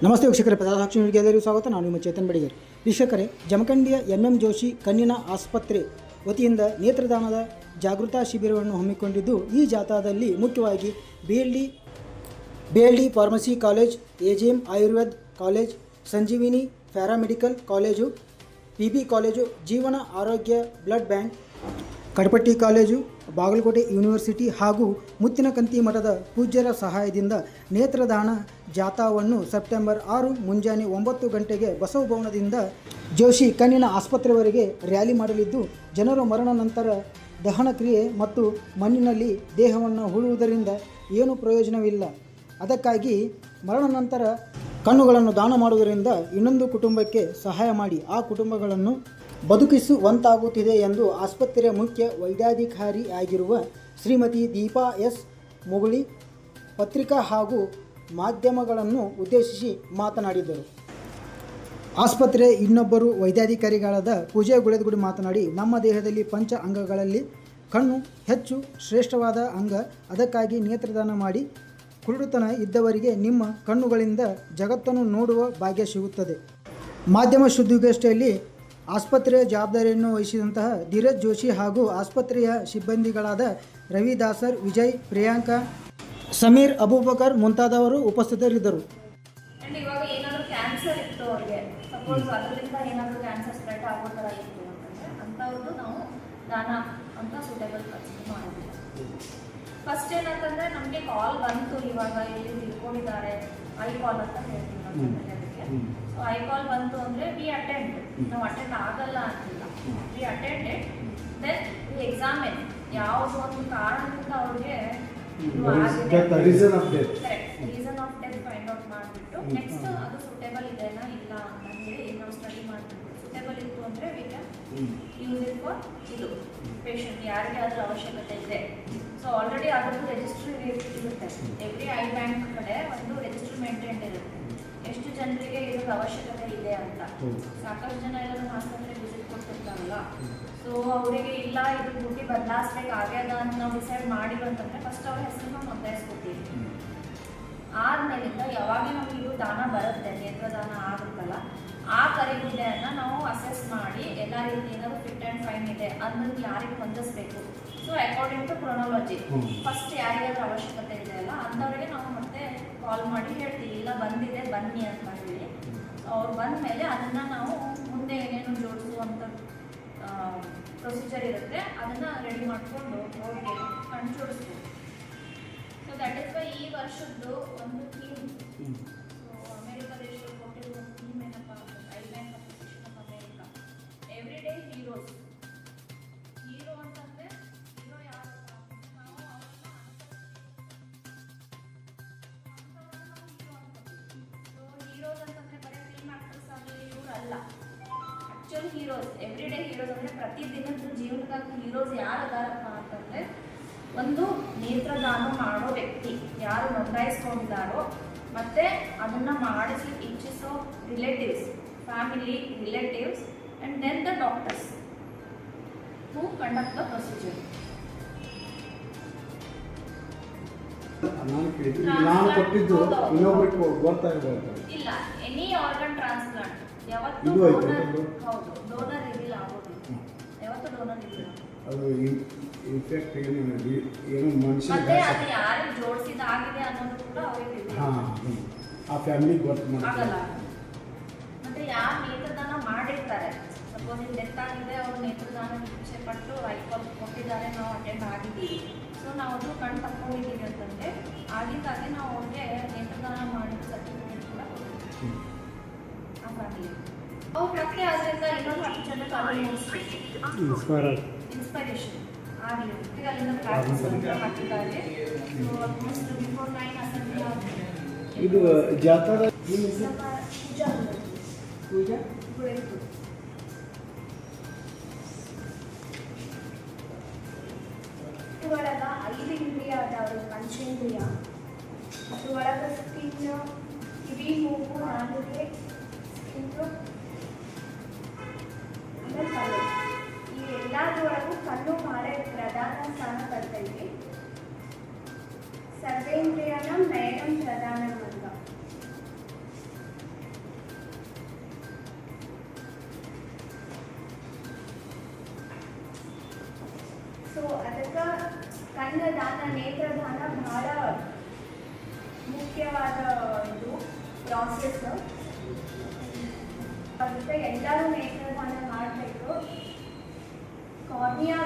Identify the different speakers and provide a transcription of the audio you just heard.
Speaker 1: ನಮಸ್ತೆ ವೀಕ್ಷಕರೇ, ಪ್ರಜಾಸಾಕ್ಷಿ ನ್ಯೂಸ್ಗೆ ಎಲ್ಲರಿಗೂ ಸ್ವಾಗತ. ನಾನು ನಿಮ್ಮ ಚೇತನ್ ಬಡಿಗೇರ್. ವೀಕ್ಷಕರೇ, ಜಮಖಂಡಿಯ ಎಂಎಂ ಜೋಶಿ ಕಣ್ಣಿನ ಆಸ್ಪತ್ರೆ ವತಿಯಿಂದ ನೇತ್ರದಾನದ ಜಾಗೃತಾ ಶಿಬಿರವನ್ನು ಹಮ್ಮಿಕೊಂಡಿದ್ದು, ಈ ಜಾಥಾದಲ್ಲಿ ಮುಖ್ಯವಾಗಿ BLD pharmacy college, AGM Ayurveda college, Sanjeevini paramedical college, PB college, Jeevana Arogya blood bank, Kadapatti college, Bagalkot university ಹಾಗೂ ಮುತ್ತಿನಕಂತಿ ಮಠದ ಪೂಜ್ಯರ ಸಹಾಯದಿಂದ ನೇತ್ರದಾನ ಜಾಥಾವನ್ನು ಸೆಪ್ಟೆಂಬರ್ 6 ಮುಂಜಾನೆ 9 ಗಂಟೆಗೆ ಬಸವಭವನದಿಂದ ಜೋಶಿ ಕಣ್ಣಿನ ಆಸ್ಪತ್ರೆವರೆಗೆ ರ್ಯಾಲಿ ಮಾಡಲಿದ್ದು, ಜನರು ಮರಣ ನಂತರ ದಹನ ಕ್ರಿಯೆ ಮತ್ತು ಮಣ್ಣಿನಲ್ಲಿ ದೇಹವನ್ನು ಹೂಳುವುದರಿಂದ ಏನು ಪ್ರಯೋಜನವಿಲ್ಲ. ಅದಕ್ಕಾಗಿ ಮರಣ ನಂತರ ಕಣ್ಣುಗಳನ್ನು ದಾನ ಮಾಡುವುದರಿಂದ ಇನ್ನೊಂದು ಕುಟುಂಬಕ್ಕೆ ಸಹಾಯ ಮಾಡಿ ಆ ಕುಟುಂಬಗಳನ್ನು ಬದುಕಿಸುವಂತಾಗುತ್ತಿದೆ ಎಂದು ಆಸ್ಪತ್ರೆಯ ಮುಖ್ಯ ವೈದ್ಯಾಧಿಕಾರಿಯಾಗಿರುವ ಶ್ರೀಮತಿ ದೀಪಾ ಎಸ್ ಮುಗುಳಿ ಪತ್ರಿಕಾ ಹಾಗೂ ಮಾಧ್ಯಮಗಳನ್ನು ಉದ್ದೇಶಿಸಿ ಮಾತನಾಡಿದರು. ಆಸ್ಪತ್ರೆಯ ಇನ್ನೊಬ್ಬರು ವೈದ್ಯಾಧಿಕಾರಿಗಳಾದ ಪೂಜೆ ಗುಳೆದಗುಡಿ ಮಾತನಾಡಿ, ನಮ್ಮ ದೇಹದಲ್ಲಿ ಪಂಚ ಅಂಗಗಳಲ್ಲಿ ಕಣ್ಣು ಹೆಚ್ಚು ಶ್ರೇಷ್ಠವಾದ ಅಂಗ. ಅದಕ್ಕಾಗಿ ನೇತ್ರದಾನ ಮಾಡಿ ಕುರುಡುತನ ಇದ್ದವರಿಗೆ ನಿಮ್ಮ ಕಣ್ಣುಗಳಿಂದ ಜಗತ್ತನ್ನು ನೋಡುವ ಭಾಗ್ಯ ಸಿಗುತ್ತದೆ. ಮಾಧ್ಯಮ ಸುದ್ದಿಗೋಷ್ಠಿಯಲ್ಲಿ ಆಸ್ಪತ್ರೆಯ ಜವಾಬ್ದಾರಿಯನ್ನು ವಹಿಸಿದಂತಹ ಧೀರಜ್ ಜೋಶಿ ಹಾಗೂ ಆಸ್ಪತ್ರೆಯ ಸಿಬ್ಬಂದಿಗಳಾದ ರವಿ ದಾಸರ್, ವಿಜಯ್, ಪ್ರಿಯಾಂಕಾ, ಸಮೀರ್, ಅಬೂಬಕರ್ ಮುಂತಾದವರು ಉಪಸ್ಥಿತರಿದ್ದರು.
Speaker 2: ಇವಾಗ ಏನಾದರೂ ಕ್ಯಾನ್ಸರ್ ಇತ್ತು ಅವ್ರಿಗೆ, ಸಪೋಸ್ ಅದರಿಂದ ಏನಾದರೂ ಕ್ಯಾನ್ಸರ್ ಸ್ಪ್ರೆಡ್ ಆಗೋ ಥರ ಇತ್ತು ಅಂತಂದರೆ ಅಂಥವ್ರದ್ದು ನಾವು ದಾನ ಅಂತ ಸೂಟೇಬಲ್ ಕನ್ಸಿಡರ್ ಮಾಡೋದಿಲ್ಲ. ಫಸ್ಟ್ ಏನಂತಂದರೆ ನಮಗೆ ಕಾಲ್ ಬಂತು, ಇವಾಗ ಇಲ್ಲಿ ತಿಳ್ಕೊಂಡಿದ್ದಾರೆ, ಐ ಕಾಲ್ ಅಂತ ಹೇಳ್ತೀವಿ ನಾವು ಅದಕ್ಕೆ. ಸೊ ಐ ಕಾಲ್ ಬಂತು ಅಂದರೆ ವಿ ಅಟೆಂಡ್, ನಾವು ಅಟೆಂಡ್ ಆಗಲ್ಲ ಅಂತಿಲ್ಲ, we attended, then we examine ಯಾವುದು ಒಂದು ಕಾರಣದಿಂದ ಅವ್ರಿಗೆ reason of death find out ಮಾಡಿಬಿಟ್ಟು ನೆಕ್ಸ್ಟ್ ಅದು ಸೂಟೇಬಲ್ ಇದೆನಾ ಇಲ್ಲ ಅಂತ ಹೇಳಿ ನಾವು ಸ್ಟಡಿ ಮಾಡಿಬಿಟ್ಟು ಸೂಟೇಬಲ್ ಇತ್ತು ಅಂದರೆ we can use it for ಇದು ಪೇಷಂಟ್ ಯಾರಿಗೆ ಅದ್ರ ಅವಶ್ಯಕತೆ ಇದೆ. ಸೊ ಆಲ್ರೆಡಿ ಅದರದ್ದು ರಿಜಿಸ್ಟ್ರಿ ಇರುತ್ತೆ, ಎವ್ರಿ ಐ ಬ್ಯಾಂಕ್ ಕಡೆ ಒಂದು ರಿಜಿಸ್ಟ್ರಿ ಮೇಂಟೈನ್ ಇರುತ್ತೆ, ಎಷ್ಟು ಜನರಿಗೆ ಇರೋದು ಅವಶ್ಯಕತೆ ಇದೆ ಅಂತ. ಸಾಕಷ್ಟು ಜನ ಎಲ್ಲರೂ ಆಸ್ಪತ್ರೆಗೆ ವಿಸಿಟ್ ಕೊಡ್ತಿರ್ತಾರಲ್ಲ, ಸೊ ಅವರಿಗೆ ಇಲ್ಲ ಇದು ಬುಟ್ಟಿ ಬದಲಾಯಿಸ್ಬೇಕಾಗ್ಯದ ಅಂತ ನಾವು ಡಿಸೈಡ್ ಮಾಡಿರೋ ಅಂತಂದರೆ ಫಸ್ಟ್ ಅವ್ರ ಹೆಸರನ್ನು ನೋಂದಾಯಿಸ್ಕೊತೀವಿ. ಆದ್ಮೇಲಿಂದ ಯಾವಾಗ ನಮ್ಗೆ ಇದು ದಾನ ಬರುತ್ತೆ, ನೇತ್ರದಾನ ಆಗುತ್ತಲ್ಲ, ಆ ಖರೀದಿಯನ್ನು ನಾವು ಅಸೆಸ್ ಮಾಡಿ ಎಲ್ಲ ರೀತಿ ಏನಾದರೂ ಫಿಟ್ ಆ್ಯಂಡ್ ಫೈನ್ ಇದೆ ಅದನ್ನು ಯಾರಿಗೆ ಹೊಂದಿಸ್ಬೇಕು. So according to chronology first ಯಾರಿಗಾದ್ರೂ ಅವಶ್ಯಕತೆ ಇದೆ ಅಲ್ಲ ಅಂಥವ್ರಿಗೆ ನಾವು ಮತ್ತೆ ಕಾಲ್ ಮಾಡಿ ಹೇಳ್ತೀವಿ, ಇಲ್ಲ ಬಂದಿದೆ ಬನ್ನಿ ಅಂತ ಹೇಳಿ. ಅವ್ರು ಬಂದ ಮೇಲೆ ಅದನ್ನು ನಾವು ಮುಂದೆ ಏನೇನು ಜೋಡಿಸುವಂಥ ಪ್ರೊಸೀಜರ್ ಇರುತ್ತೆ ಅದನ್ನು ರೆಡಿ ಮಾಡಿಕೊಂಡು ಅವ್ರಿಗೆ ಕಣ್ಣು ಜೋಡಿಸ್ತೀವಿ. ಸೊ ದಟ್ ಇಸ್ ವೈ ಈ ವರ್ಷದ್ದು ಒಂದು ಥೀಮ್, ಸೊ ಅಮೆರಿಕ ದೇಶದಲ್ಲಿ ಕೊಟ್ಟಿರುವ ಒಂದು ಥೀಮ್ ಏನಪ್ಪ ಅಂದರೆ I bank association of America, every day heroes. Hero ಅಂತಂದರೆ ಹೀರೋ ಯಾರಪ್ಪ ಅಂದರೆ ನಾವು ಅವ್ರನ್ನ ಹೀರೋ ಅನ್ಕೋತೀವಿ. ಸೊ ಹೀರೋಸ್ ಅಂತಂದರೆ ಬರೀ ಫಿಲ್ಮ್ ಆ್ಯಕ್ಟರ್ಸ್ ಆಗಲಿ ಇವರು ಅಲ್ಲ, actual heroes, every day heroes ಅಂದರೆ ಪ್ರತಿದಿನದ ಜೀವನಕ್ಕಾಗಿ ಹೀರೋಸ್ ಯಾರದಾರಪ್ಪ ಅಂತಂದರೆ ಒಂದು ನೇತ್ರದಾನ ಮಾಡೋ ವ್ಯಕ್ತಿ ಯಾರು ನೋಂದಾಯಿಸ್ಕೊಂಡಿದ್ದಾರೋ ಮತ್ತು ಅದನ್ನು ಮಾಡಿಸ್ಲಿಕ್ಕೆ ಇಚ್ಛಿಸೋ relatives, family relatives, and then the doctors who conduct the procedure. ಇಲ್ಲ, ಎನಿ ಆರ್ಗನ್ ಟ್ರಾನ್ಸ್ಪ್ಲಾಂಟ್ ಯಾವತ್ತು ಡೋನರ್ ರಿವೀಲ್ ಆಗೋದಿಲ್ಲ, ಯಾವತ್ತು ಡೋನರ್ ರಿವೀಲ್
Speaker 3: ಅದು ಇನ್ಫೆಕ್ಟ್ ಏನು ಮನುಷ್ಯ
Speaker 2: ಮತ್ತೆ ಅದು ಯಾರು ಜೋಡಿಸಿದಾಗಿದೆ ಅನ್ನೋದು ಕೂಡ ಅವರಿಗೆ
Speaker 3: ಆ ಫ್ಯಾಮಿಲಿಗೆ ಗೊತ್ತು
Speaker 2: ಆಗಲ್ಲ. ಮತ್ತೆ ಯಾರು ನೇತ್ರದಾನ ಮಾಡಿರ್ತಾರೆ, ಸಪೋಸ್ ಇಲ್ಲಿ ಡೆತ್ ಆಗಿದೆ, ಅವರು ನೇತ್ರದಾನ ಇಚ್ಛೆ ಪಟ್ಟು ಐಕಾಲ್ ಕೊಟ್ಟಿದ್ದಾರೆ, ನಾವು ಅಟೆಂಡ್ ಆಗಿದ್ದೀವಿ, ಸೊ ನಾವು ಅದು ಕಣ್ಣು ತಕ್ಕೊಂಡಿದ್ದೀವಿ ಅಂತಂದರೆ ಆಗಿದ್ದಾಗೆ ನಾವು ಅವ್ರಿಗೆ ನೇತ್ರದಾನ ಮಾಡಿದ ಸರ್ಟಿಫಿಕೇಟ್ ಕೂಡ ಕೊಡ್ತೀವಿ ಆ ಫ್ಯಾಮಿಲಿ. ಅವ್ರು ಮತ್ತೆ ಅದರಿಂದ ಇನ್ನೊಂದು 10 ಜನಕ್ಕೆ ಅವರು ಇನ್ಸ್ಪೈರೇಷನ್ ಆಗಲಿ ಈಗ ಅಲ್ಲಿಂದ ಪ್ರಾಕ್ಟೀಸ್ ಅಂತ ಮಾಡ್ತಿದ್ದಾರೆ. ಸೊ ಆಲ್ಮೋಸ್ಟ್ ಬಿಫೋರ್ 9 ಅಸೆಂಬ್ಲಿ ಆಗಿದೆ.
Speaker 3: ಇದು ಜಾಥಾದ
Speaker 2: ಪೂಜಾ ಗುಳೆದು ಒಳಗೆ 5 ಇಂದ್ರಿಯ ಅದಾವೆ, ಪಂಚೇಂದ್ರಿಯ. ಅದ್ರೊಳಗೆ ಸ್ಕಿನ್, ಕಿವಿ, ಮೂಗು, ನಾಲಿಗೆ, ಸ್ಕಿನ್ನು, ಆಮೇಲೆ ಕಣ್ಣು. ಈ ಎಲ್ಲದರೊಳಗೂ ಕಣ್ಣು ಭಾಳ ಪ್ರಧಾನ ಸ್ಥಾನ ಬರ್ತೈತಿ. ಸರ್ವೇಂದ್ರಿಯನ ನಯನಂ ಪ್ರಧಾನ ಅಂತ. ಸೊ ಅದಕ್ಕೆ ಕಣ್ಣದಾನ ನೇತ್ರದಾನ ಬಹಳ ಮುಖ್ಯವಾದ ಇದು ಪ್ರಾಸೆಸ್. ಅದಕ್ಕೆ ಎಲ್ಲರೂ ನೇತ್ರದಾನ ಮಾಡಬೇಕು. ಕಾರ್ನಿಯಾ